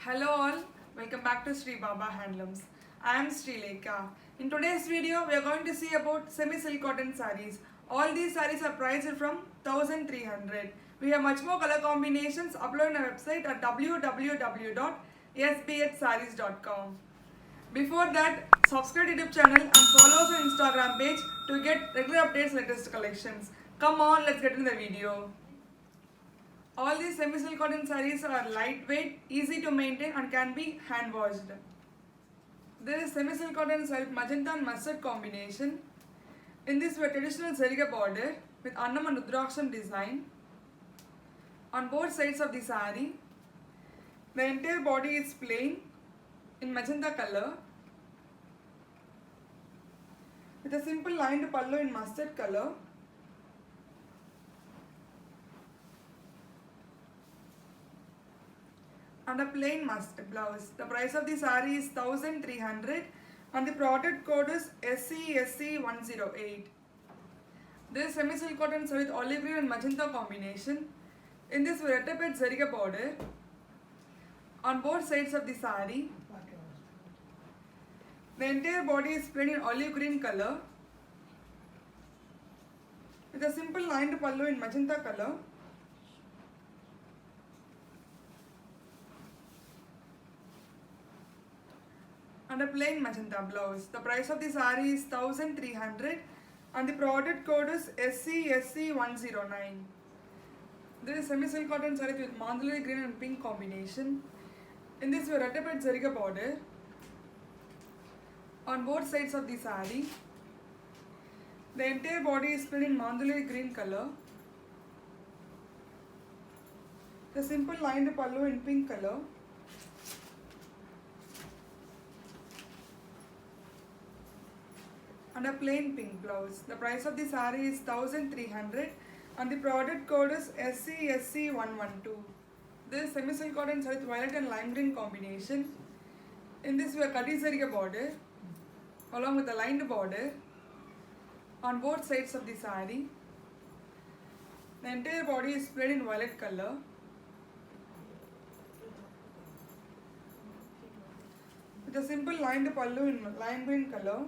Hello all, welcome back to Sri Baba Handlooms. I am Sri Lekha. In today's video, we are going to see about semi-silk cotton sarees. All these sarees are priced from 1300. We have much more color combinations uploaded on our website at www.sbhsarees.com. Before that, subscribe to YouTube channel and follow us on Instagram page to get regular updates, latest collections. Come on, let's get into the video. All these semi-silk cotton sarees are lightweight, easy to maintain and can be hand washed. This is semi-silk cotton saree with magenta and mustard combination. In this we have traditional zariga border with Annam and Rudraksham design. On both sides of the saree, the entire body is plain in magenta color with a simple lined pallu in mustard color. And a plain mustard blouse. The price of the saree is 1300 and the product code is SCSC108. This is semi-silk cotton saree with olive green and magenta combination. In this we have retraped zariga border on both sides of the saree. The entire body is plain in olive green color with a simple lined pallu in magenta color. And a plain magenta blouse. The price of the saree is 1300 and the product code is SCSC109. This is semi-silk cotton saree with mandalay green and pink combination. In this we have retraped zariga border on both sides of the saree. The entire body is plain in mandalay green color. The simple lined pallu in pink color. And a plain pink blouse. The price of the saree is 1300 and the product code is SCSC112. This is semi-silk cotton saree with violet and lime green combination. In this we have kati zariga border along with a lined border on both sides of the saree. The entire body is plain in violet color. With a simple lined pallu in lime green color.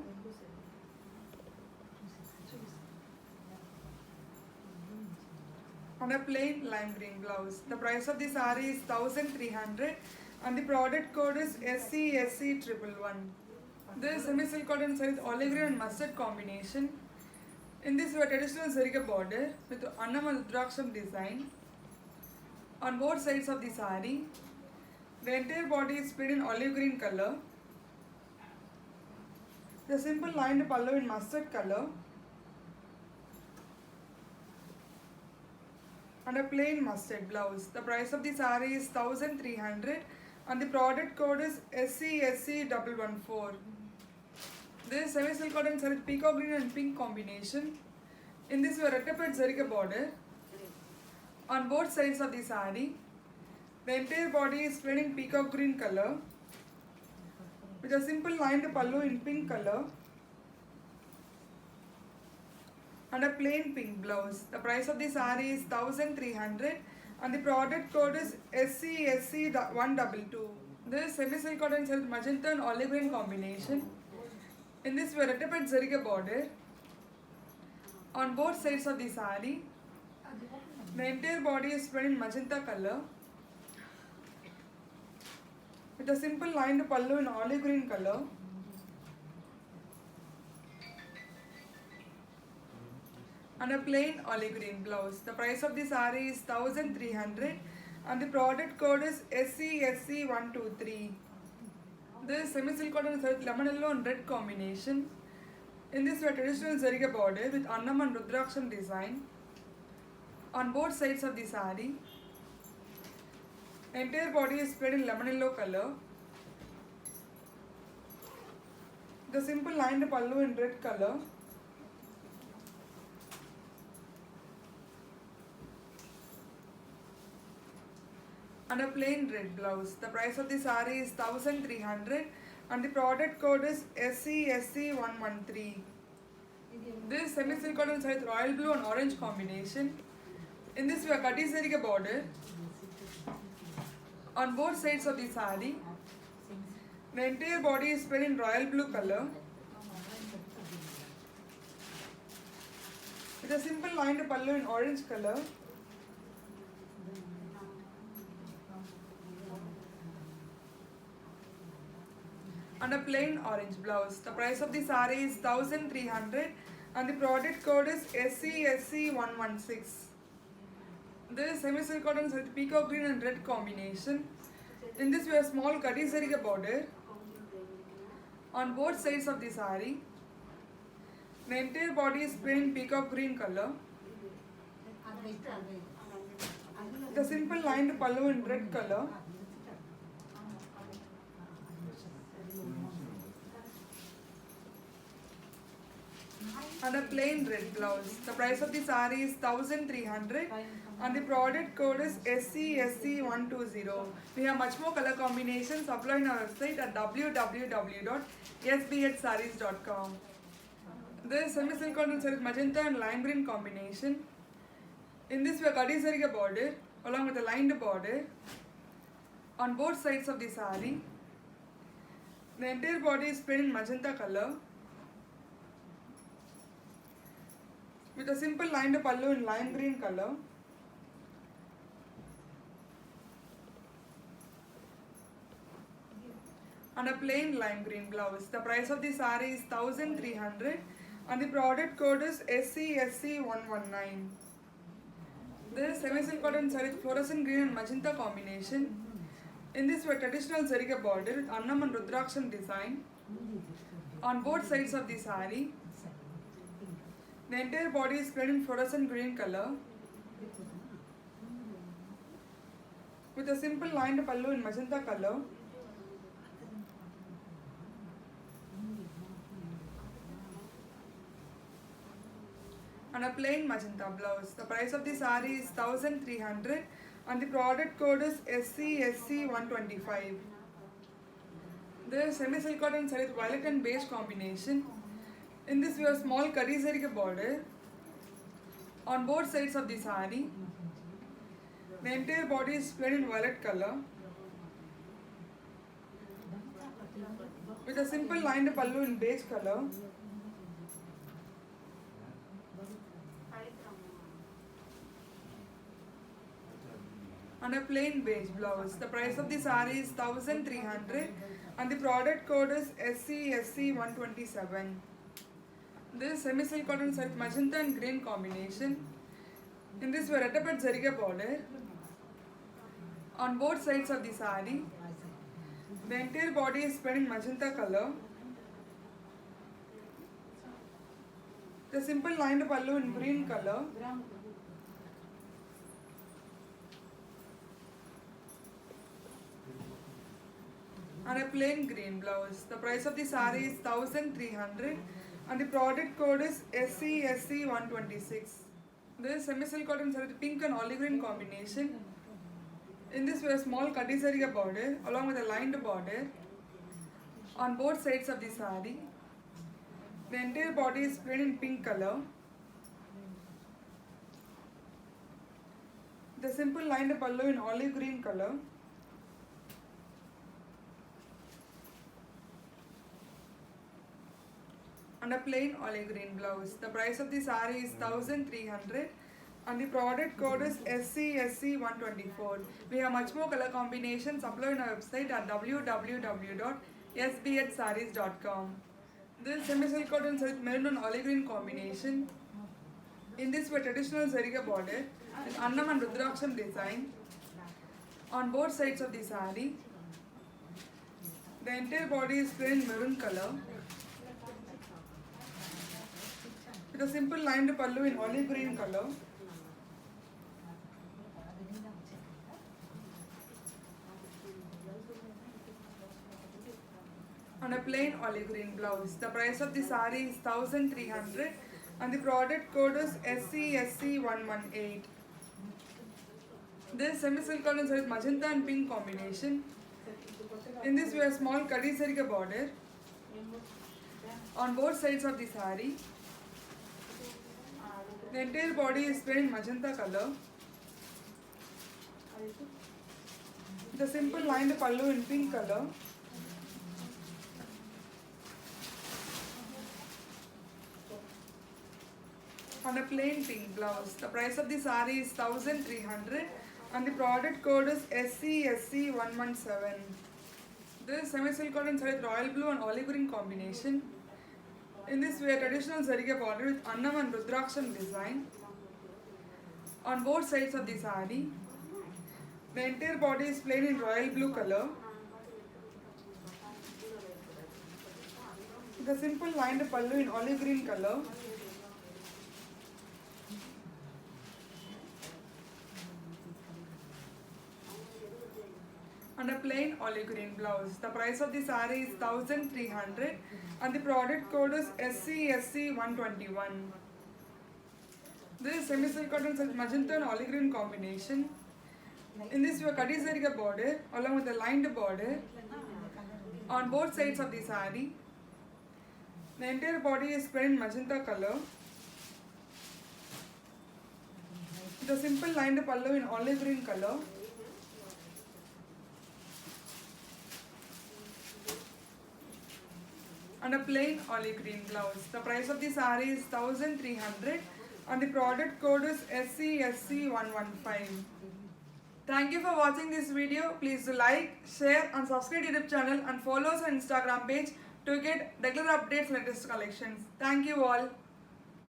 And a plain lime green blouse. The price of the saree is 1300 and the product code is SCSC111. This is semi-silk cotton saree with olive green and mustard combination. In this we have traditional zariga border with Annam and Rudraksham design on both sides of the saree. The entire body is plain in olive green color. The simple lined pallu in mustard color. And a plain mustard blouse. The price of the saree is 1300 and the product code is SCSC114. This is semi-silk cotton saree with peacock green and pink combination. In this we have retraped zariga border on both sides of the saree. The entire body is plain in peacock green color with a simple lined pallu in pink color. And a plain pink blouse. The price of the saree is 1300 and the product code is SCSC122. This is semi-silk cotton saree with magenta and olive green combination. In this we have retraped zariga border on both sides of the saree. The entire body is plain in magenta color with a simple lined pallu in olive green color. And a plain olive green blouse. The price of the saree is 1300 and the product code is SCSC123. This is semi-silk cotton saree with lemon yellow and red combination. In this we have traditional zariga border with Annam and Rudraksham design on both sides of the saree. The entire body is plain in lemon yellow color. The simple lined pallu in red color. And a plain red blouse. The price of the saree is 1300 and the product code is SCSC113. This is semi-silk cotton saree with royal blue and orange combination. In this we have kati zariga border On both sides of the saree, the entire body is spread in royal blue color with a simple lined pallu in orange color and a plain orange blouse. The price of the saree is 1300 and the product code is SCSC116. This is semi-silk cotton with peacock green and red combination. In this we have small kadi saree border on both sides of the saree. The entire body is plain peacock green color. The simple lined pallu in red color and a plain red blouse. The price of the saree is 1300 and the product code is SCSC120. We have much more color combinations. Apply on our website at www.sbhsarees.com. This is semi-silk cotton saree with magenta and lime green combination. In this we have kadi saree border along with a lined border on both sides of the saree. The entire body is plain in magenta color with a simple lined pallu in lime green color and a plain lime green blouse. The price of the saree is 1300 and the product code is SCSC119. This is semi-silk cotton saree with fluorescent green and magenta combination. In this we have traditional saree border with Annam and Rudraksham design on both sides of the saree. The entire body is plain in fluorescent green color with a simple lined pallu in magenta color and a plain magenta blouse. The price of the saree is 1300 and the product code is SCSC125. This is semi-silk cotton saree with violet and beige combination. In this we have small kadi saree border on both sides of the saree. The entire body is plain in violet color with a simple lined pallu in beige color and a plain beige blouse. The price of the saree is 1300 and the product code is SCSC127. This is semi-silk cotton saree with magenta and green combination. In this we have retabed zarige border on both sides of the saree. The entire body is spread in magenta color. The simple lined pallu in green color and a plain green blouse. The price of the saree is 1300 and the product code is SCSC126. This is semi-silk cotton saree with pink and olive green combination. In this we have small kadi saree border along with a lined border on both sides of the saree. The entire body is plain in pink color. The simple lined pallu in olive green color and a plain olive green blouse. The price of the saree is 1300 and the product code is SCSC124. We have much more color combinations. Apply on our website at www.sbhsarees.com. This is semi-silk cotton saree with maroon and olive green combination. In this we have traditional saree border with Annam and Rudraksham design on both sides of the saree. The entire body is plain maroon color with a simple lined pallu in olive green color and a plain olive green blouse. The price of the saree is 1300 and the product code is SCSC118. This semi-silk cotton saree with magenta and pink combination. In this we have small kadi saree border on both sides of the saree. The entire body is plain magenta color The simple lined pallu in pink color. And a plain pink blouse. The price of the saree is 1300 and the product code is SCSC117. This is semi-silk cotton saree with royal blue and olive green combination. In this we have traditional zarige border with Annam and Rudraksham design on both sides of the saree. The entire body is plain in royal blue color. The simple lined pallu in olive green color. And a plain olive green blouse. The price of the saree is 1300 and the product code is SCSC121. This is semi-silk cotton with magenta and olive green combination. In this, you have Kati Zarige border along with a lined border on both sides of the saree. The entire body is plain in magenta color. The simple lined pallu in olive green color. And a plain olive green blouse. The price of the saree is 1300 and the product code is SCSC115. Thank you for watching this video. Please do like, share and subscribe to YouTube channel and follow us on Instagram page to get regular updates and latest collections. Thank you all.